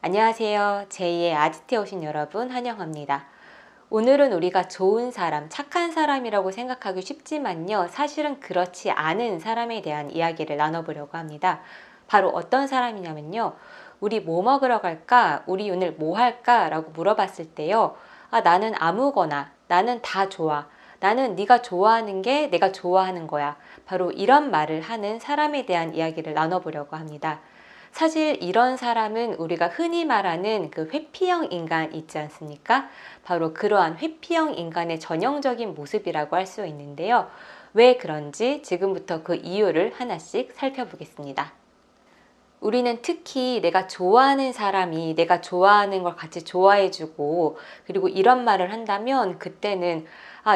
안녕하세요. 제2의 아지트에 오신 여러분 환영합니다. 오늘은 우리가 좋은 사람, 착한 사람이라고 생각하기 쉽지만요. 사실은 그렇지 않은 사람에 대한 이야기를 나눠보려고 합니다. 바로 어떤 사람이냐면요. 우리 뭐 먹으러 갈까? 우리 오늘 뭐 할까? 라고 물어봤을 때요. 나는 아무거나, 나는 다 좋아. 나는 네가 좋아하는 게 내가 좋아하는 거야. 바로 이런 말을 하는 사람에 대한 이야기를 나눠보려고 합니다. 사실 이런 사람은 우리가 흔히 말하는 그 회피형 인간 있지 않습니까? 바로 그러한 회피형 인간의 전형적인 모습이라고 할 수 있는데요. 왜 그런지 지금부터 그 이유를 하나씩 살펴보겠습니다. 우리는 특히 내가 좋아하는 사람이 내가 좋아하는 걸 같이 좋아해주고 그리고 이런 말을 한다면 그때는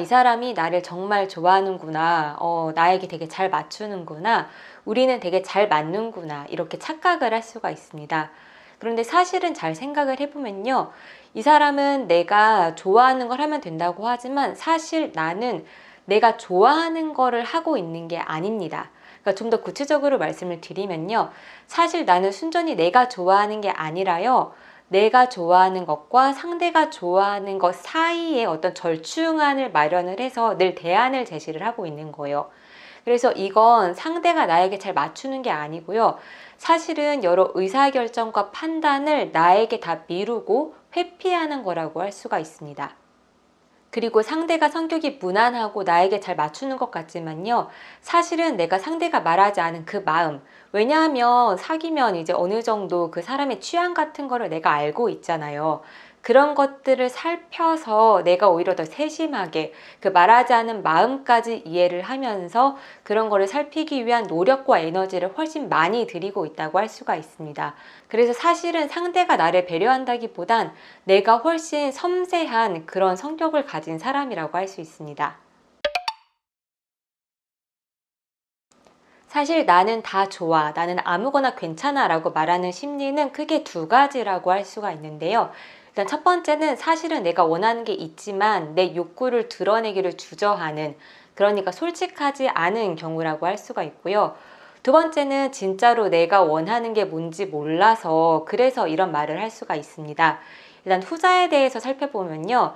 이 사람이 나를 정말 좋아하는구나. 나에게 되게 잘 맞추는구나. 우리는 되게 잘 맞는구나. 이렇게 착각을 할 수가 있습니다. 그런데 사실은 잘 생각을 해보면요. 이 사람은 내가 좋아하는 걸 하면 된다고 하지만 사실 나는 내가 좋아하는 거를 하고 있는 게 아닙니다. 그러니까 좀 더 구체적으로 말씀을 드리면요. 사실 나는 순전히 내가 좋아하는 게 아니라요. 내가 좋아하는 것과 상대가 좋아하는 것 사이에 어떤 절충안을 마련을 해서 늘 대안을 제시를 하고 있는 거예요. 그래서 이건 상대가 나에게 잘 맞추는 게 아니고요. 사실은 여러 의사결정과 판단을 나에게 다 미루고 회피하는 거라고 할 수가 있습니다. 그리고 상대가 성격이 무난하고 나에게 잘 맞추는 것 같지만요. 사실은 내가 상대가 말하지 않은 그 마음. 왜냐하면 사귀면 이제 어느 정도 그 사람의 취향 같은 거를 내가 알고 있잖아요. 그런 것들을 살펴서 내가 오히려 더 세심하게 그 말하지 않은 마음까지 이해를 하면서 그런 거를 살피기 위한 노력과 에너지를 훨씬 많이 들이고 있다고 할 수가 있습니다. 그래서 사실은 상대가 나를 배려한다기보단 내가 훨씬 섬세한 그런 성격을 가진 사람이라고 할 수 있습니다. 사실 나는 다 좋아, 나는 아무거나 괜찮아 라고 말하는 심리는 크게 두 가지라고 할 수가 있는데요. 일단 첫 번째는 사실은 내가 원하는 게 있지만 내 욕구를 드러내기를 주저하는, 그러니까 솔직하지 않은 경우라고 할 수가 있고요. 두 번째는 진짜로 내가 원하는 게 뭔지 몰라서 그래서 이런 말을 할 수가 있습니다. 일단 후자에 대해서 살펴보면요.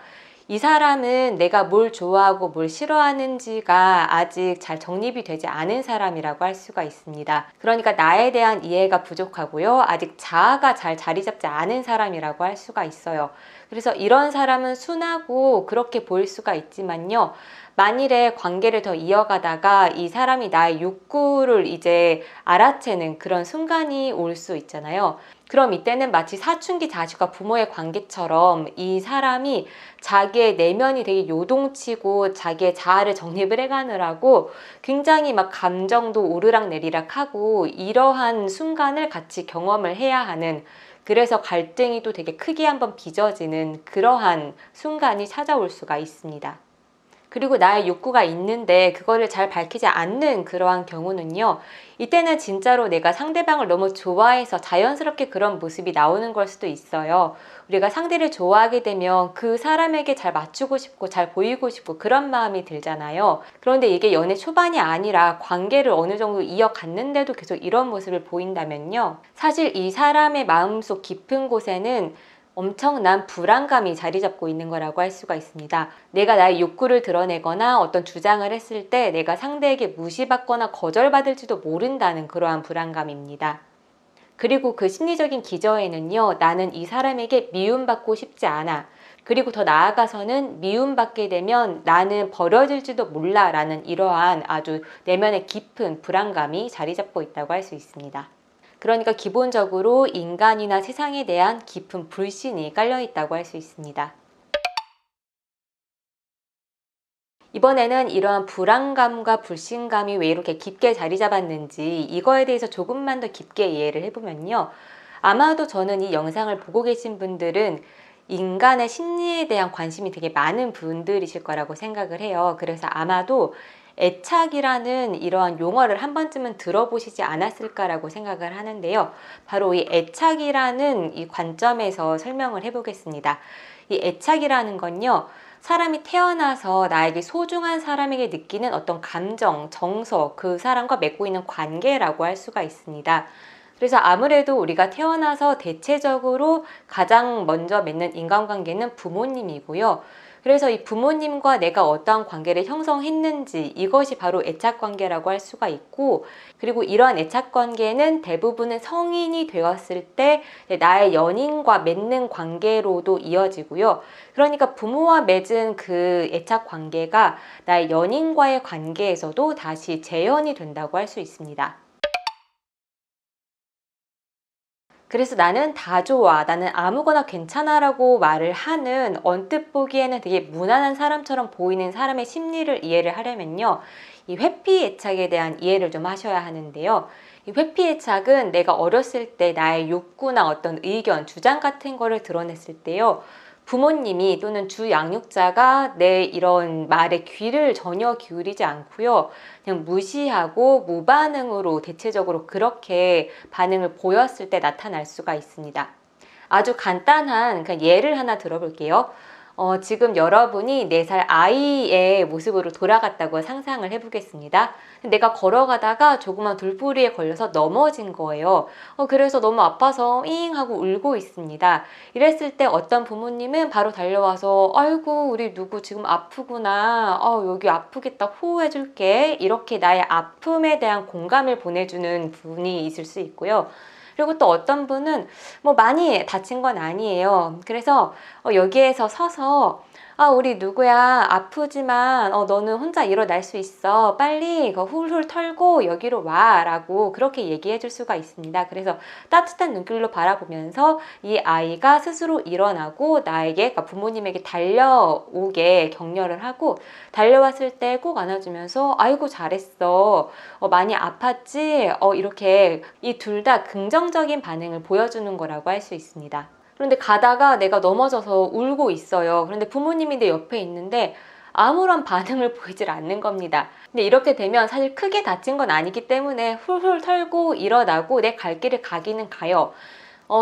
이 사람은 내가 뭘 좋아하고 뭘 싫어하는지가 아직 잘 정립이 되지 않은 사람이라고 할 수가 있습니다. 그러니까 나에 대한 이해가 부족하고요. 아직 자아가 잘 자리 잡지 않은 사람이라고 할 수가 있어요. 그래서 이런 사람은 순하고 그렇게 보일 수가 있지만요. 만일에 관계를 더 이어가다가 이 사람이 나의 욕구를 이제 알아채는 그런 순간이 올 수 있잖아요. 그럼 이때는 마치 사춘기 자식과 부모의 관계처럼 이 사람이 자기의 내면이 되게 요동치고 자기의 자아를 정립을 해가느라고 굉장히 막 감정도 오르락내리락 하고 이러한 순간을 같이 경험을 해야 하는, 그래서 갈등이 또 되게 크게 한번 빚어지는 그러한 순간이 찾아올 수가 있습니다. 그리고 나의 욕구가 있는데 그거를 잘 밝히지 않는 그러한 경우는요. 이때는 진짜로 내가 상대방을 너무 좋아해서 자연스럽게 그런 모습이 나오는 걸 수도 있어요. 우리가 상대를 좋아하게 되면 그 사람에게 잘 맞추고 싶고 잘 보이고 싶고 그런 마음이 들잖아요. 그런데 이게 연애 초반이 아니라 관계를 어느 정도 이어갔는데도 계속 이런 모습을 보인다면요. 사실 이 사람의 마음속 깊은 곳에는 엄청난 불안감이 자리 잡고 있는 거라고 할 수가 있습니다. 내가 나의 욕구를 드러내거나 어떤 주장을 했을 때 내가 상대에게 무시받거나 거절받을지도 모른다는 그러한 불안감입니다. 그리고 그 심리적인 기저에는요, 나는 이 사람에게 미움받고 싶지 않아. 그리고 더 나아가서는 미움받게 되면 나는 버려질지도 몰라 라는 이러한 아주 내면의 깊은 불안감이 자리 잡고 있다고 할 수 있습니다. 그러니까 기본적으로 인간이나 세상에 대한 깊은 불신이 깔려 있다고 할 수 있습니다. 이번에는 이러한 불안감과 불신감이 왜 이렇게 깊게 자리 잡았는지 이거에 대해서 조금만 더 깊게 이해를 해보면요. 아마도 저는 이 영상을 보고 계신 분들은 인간의 심리에 대한 관심이 되게 많은 분들이실 거라고 생각을 해요. 그래서 아마도 애착이라는 이러한 용어를 한 번쯤은 들어보시지 않았을까라고 생각을 하는데요. 바로 이 애착이라는 이 관점에서 설명을 해보겠습니다. 이 애착이라는 건요. 사람이 태어나서 나에게 소중한 사람에게 느끼는 어떤 감정, 정서, 그 사람과 맺고 있는 관계라고 할 수가 있습니다. 그래서 아무래도 우리가 태어나서 대체적으로 가장 먼저 맺는 인간관계는 부모님이고요. 그래서 이 부모님과 내가 어떠한 관계를 형성했는지 이것이 바로 애착관계라고 할 수가 있고, 그리고 이러한 애착관계는 대부분은 성인이 되었을 때 나의 연인과 맺는 관계로도 이어지고요. 그러니까 부모와 맺은 그 애착관계가 나의 연인과의 관계에서도 다시 재현이 된다고 할 수 있습니다. 그래서 나는 다 좋아, 나는 아무거나 괜찮아 라고 말을 하는, 언뜻 보기에는 되게 무난한 사람처럼 보이는 사람의 심리를 이해를 하려면요, 이 회피애착에 대한 이해를 좀 하셔야 하는데요. 이 회피애착은 내가 어렸을 때 나의 욕구나 어떤 의견, 주장 같은 거를 드러냈을 때요, 부모님이 또는 주 양육자가 내 이런 말에 귀를 전혀 기울이지 않고요, 그냥 무시하고 무반응으로 대체적으로 그렇게 반응을 보였을 때 나타날 수가 있습니다. 아주 간단한 예를 하나 들어볼게요. 지금 여러분이 4살 아이의 모습으로 돌아갔다고 상상을 해보겠습니다. 내가 걸어가다가 조그만 돌부리에 걸려서 넘어진 거예요. 그래서 너무 아파서 잉 하고 울고 있습니다. 이랬을 때 어떤 부모님은 바로 달려와서 아이고 우리 누구 지금 아프구나, 여기 아프겠다, 호호해줄게, 이렇게 나의 아픔에 대한 공감을 보내주는 분이 있을 수 있고요. 그리고 또 어떤 분은 뭐 많이 다친 건 아니에요. 그래서 여기에서 서서 우리 누구야, 아프지만 너는 혼자 일어날 수 있어, 빨리 훌훌 털고 여기로 와 라고 그렇게 얘기해 줄 수가 있습니다. 그래서 따뜻한 눈길로 바라보면서 이 아이가 스스로 일어나고 나에게, 그러니까 부모님에게 달려오게 격려를 하고, 달려왔을 때 꼭 안아주면서 아이고 잘했어, 많이 아팠지, 이렇게 이 둘 다 긍정적인 반응을 보여주는 거라고 할 수 있습니다. 그런데 가다가 내가 넘어져서 울고 있어요. 그런데 부모님이 내 옆에 있는데 아무런 반응을 보이질 않는 겁니다. 근데 이렇게 되면 사실 크게 다친 건 아니기 때문에 훌훌 털고 일어나고 내 갈 길을 가기는 가요.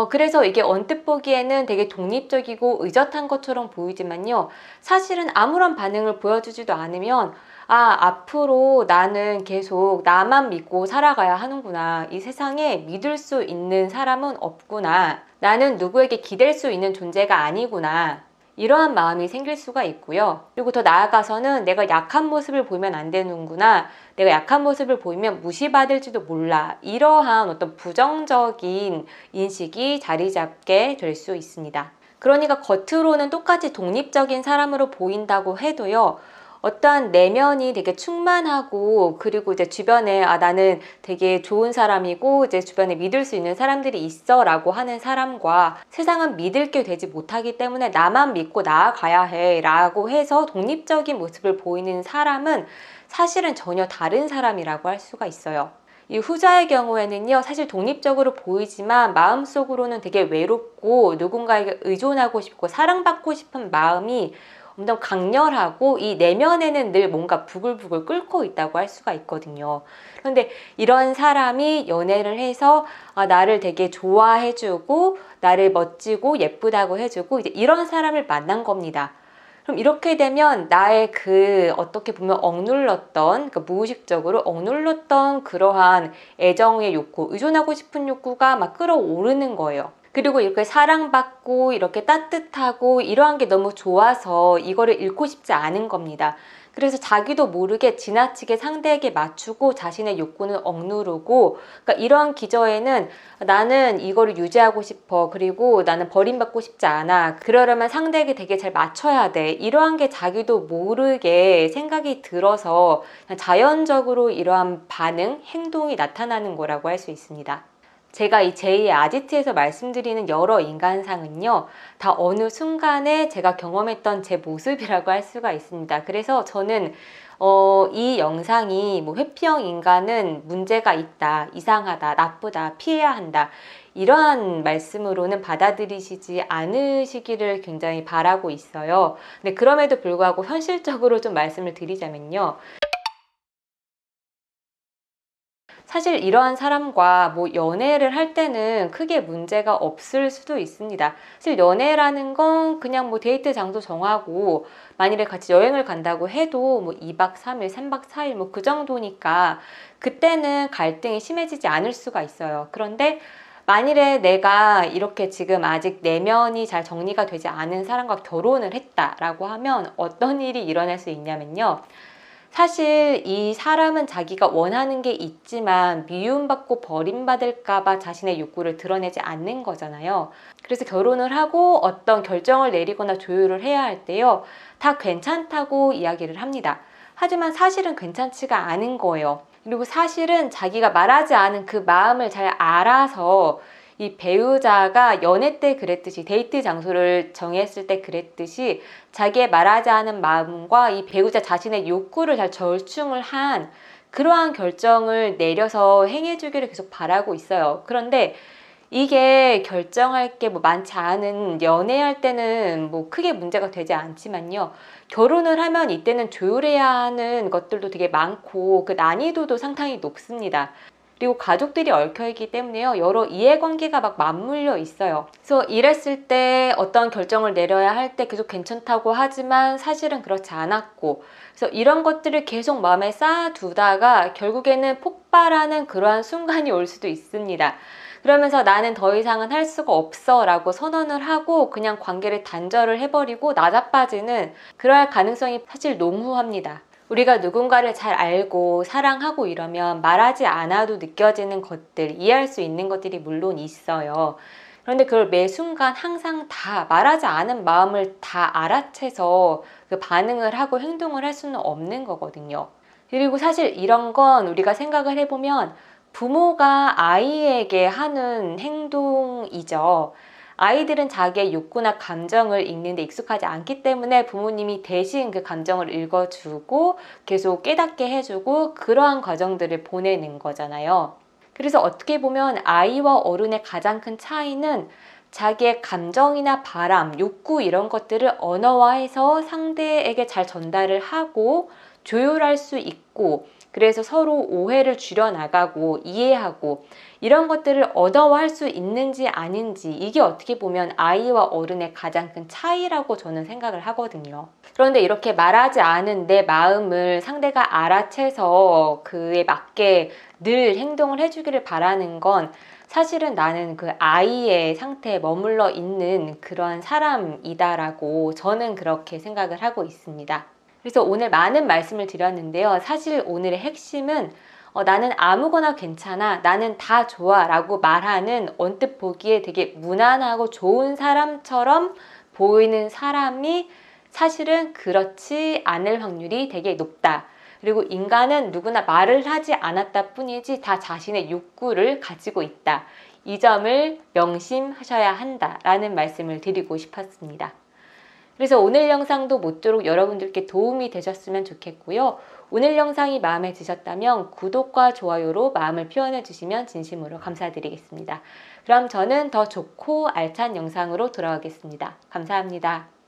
그래서 이게 언뜻 보기에는 되게 독립적이고 의젓한 것처럼 보이지만요, 사실은 아무런 반응을 보여주지도 않으면 앞으로 나는 계속 나만 믿고 살아가야 하는구나, 이 세상에 믿을 수 있는 사람은 없구나, 나는 누구에게 기댈 수 있는 존재가 아니구나, 이러한 마음이 생길 수가 있고요. 그리고 더 나아가서는 내가 약한 모습을 보이면 안 되는구나, 내가 약한 모습을 보이면 무시받을지도 몰라, 이러한 어떤 부정적인 인식이 자리 잡게 될 수 있습니다. 그러니까 겉으로는 똑같이 독립적인 사람으로 보인다고 해도요, 어떠한 내면이 되게 충만하고, 그리고 이제 주변에 나는 되게 좋은 사람이고 이제 주변에 믿을 수 있는 사람들이 있어 라고 하는 사람과, 세상은 믿을 게 되지 못하기 때문에 나만 믿고 나아가야 해 라고 해서 독립적인 모습을 보이는 사람은 사실은 전혀 다른 사람이라고 할 수가 있어요. 이 후자의 경우에는요, 사실 독립적으로 보이지만 마음속으로는 되게 외롭고 누군가에게 의존하고 싶고 사랑받고 싶은 마음이 엄청 강렬하고, 이 내면에는 늘 뭔가 부글부글 끓고 있다고 할 수가 있거든요. 그런데 이런 사람이 연애를 해서 나를 되게 좋아해주고 나를 멋지고 예쁘다고 해주고, 이제 이런 사람을 만난 겁니다. 그럼 이렇게 되면 나의 어떻게 보면 억눌렀던, 그러니까 무의식적으로 억눌렀던 그러한 애정의 욕구, 의존하고 싶은 욕구가 막 끌어오르는 거예요. 그리고 이렇게 사랑받고 이렇게 따뜻하고 이러한 게 너무 좋아서 이거를 잃고 싶지 않은 겁니다. 그래서 자기도 모르게 지나치게 상대에게 맞추고 자신의 욕구는 억누르고, 그러니까 이러한 기저에는 나는 이거를 유지하고 싶어, 그리고 나는 버림받고 싶지 않아, 그러려면 상대에게 되게 잘 맞춰야 돼, 이러한 게 자기도 모르게 생각이 들어서 그냥 자연적으로 이러한 반응, 행동이 나타나는 거라고 할 수 있습니다. 제가 이 제2의 아지트에서 말씀드리는 여러 인간상은요, 다 어느 순간에 제가 경험했던 제 모습이라고 할 수가 있습니다. 그래서 저는 이 영상이 뭐 회피형 인간은 문제가 있다, 이상하다, 나쁘다, 피해야 한다, 이러한 말씀으로는 받아들이시지 않으시기를 굉장히 바라고 있어요. 근데 그럼에도 불구하고 현실적으로 좀 말씀을 드리자면요, 사실 이러한 사람과 뭐 연애를 할 때는 크게 문제가 없을 수도 있습니다. 사실 연애라는 건 그냥 뭐 데이트 장소 정하고 만일에 같이 여행을 간다고 해도 뭐 2박 3일, 3박 4일 뭐 그 정도니까 그때는 갈등이 심해지지 않을 수가 있어요. 그런데 만일에 내가 이렇게 지금 아직 내면이 잘 정리가 되지 않은 사람과 결혼을 했다라고 하면 어떤 일이 일어날 수 있냐면요. 사실 이 사람은 자기가 원하는 게 있지만 미움받고 버림받을까봐 자신의 욕구를 드러내지 않는 거잖아요. 그래서 결혼을 하고 어떤 결정을 내리거나 조율을 해야 할 때요. 다 괜찮다고 이야기를 합니다. 하지만 사실은 괜찮지가 않은 거예요. 그리고 사실은 자기가 말하지 않은 그 마음을 잘 알아서 이 배우자가 연애 때 그랬듯이 데이트 장소를 정했을 때 그랬듯이 자기의 말하지 않은 마음과 이 배우자 자신의 욕구를 잘 절충을 한 그러한 결정을 내려서 행해주기를 계속 바라고 있어요. 그런데 이게 결정할 게 뭐 많지 않은 연애할 때는 뭐 크게 문제가 되지 않지만요. 결혼을 하면 이때는 조율해야 하는 것들도 되게 많고 그 난이도도 상당히 높습니다. 그리고 가족들이 얽혀있기 때문에요. 여러 이해관계가 막 맞물려 있어요. 그래서 이랬을 때 어떤 결정을 내려야 할 때 계속 괜찮다고 하지만 사실은 그렇지 않았고 그래서 이런 것들을 계속 마음에 쌓아두다가 결국에는 폭발하는 그러한 순간이 올 수도 있습니다. 그러면서 나는 더 이상은 할 수가 없어 라고 선언을 하고 그냥 관계를 단절을 해버리고 나자빠지는 그러할 가능성이 사실 농후합니다. 우리가 누군가를 잘 알고 사랑하고 이러면 말하지 않아도 느껴지는 것들, 이해할 수 있는 것들이 물론 있어요. 그런데 그걸 매 순간 항상 다 말하지 않은 마음을 다 알아채서 그 반응을 하고 행동을 할 수는 없는 거거든요. 그리고 사실 이런 건 우리가 생각을 해보면 부모가 아이에게 하는 행동이죠. 아이들은 자기의 욕구나 감정을 읽는데 익숙하지 않기 때문에 부모님이 대신 그 감정을 읽어주고 계속 깨닫게 해주고 그러한 과정들을 보내는 거잖아요. 그래서 어떻게 보면 아이와 어른의 가장 큰 차이는 자기의 감정이나 바람, 욕구 이런 것들을 언어화해서 상대에게 잘 전달을 하고 조율할 수 있고 그래서 서로 오해를 줄여나가고 이해하고 이런 것들을 언어화할 수 있는지 아닌지 이게 어떻게 보면 아이와 어른의 가장 큰 차이라고 저는 생각을 하거든요. 그런데 이렇게 말하지 않은 내 마음을 상대가 알아채서 그에 맞게 늘 행동을 해주기를 바라는 건 사실은 나는 그 아이의 상태에 머물러 있는 그런 사람이다라고 저는 그렇게 생각을 하고 있습니다. 그래서 오늘 많은 말씀을 드렸는데요. 사실 오늘의 핵심은 나는 아무거나 괜찮아, 나는 다 좋아 라고 말하는 언뜻 보기에 되게 무난하고 좋은 사람처럼 보이는 사람이 사실은 그렇지 않을 확률이 되게 높다. 그리고 인간은 누구나 말을 하지 않았다 뿐이지 다 자신의 욕구를 가지고 있다. 이 점을 명심하셔야 한다라는 말씀을 드리고 싶었습니다. 그래서 오늘 영상도 모쪼록 여러분들께 도움이 되셨으면 좋겠고요. 오늘 영상이 마음에 드셨다면 구독과 좋아요로 마음을 표현해 주시면 진심으로 감사드리겠습니다. 그럼 저는 더 좋고 알찬 영상으로 돌아오겠습니다. 감사합니다.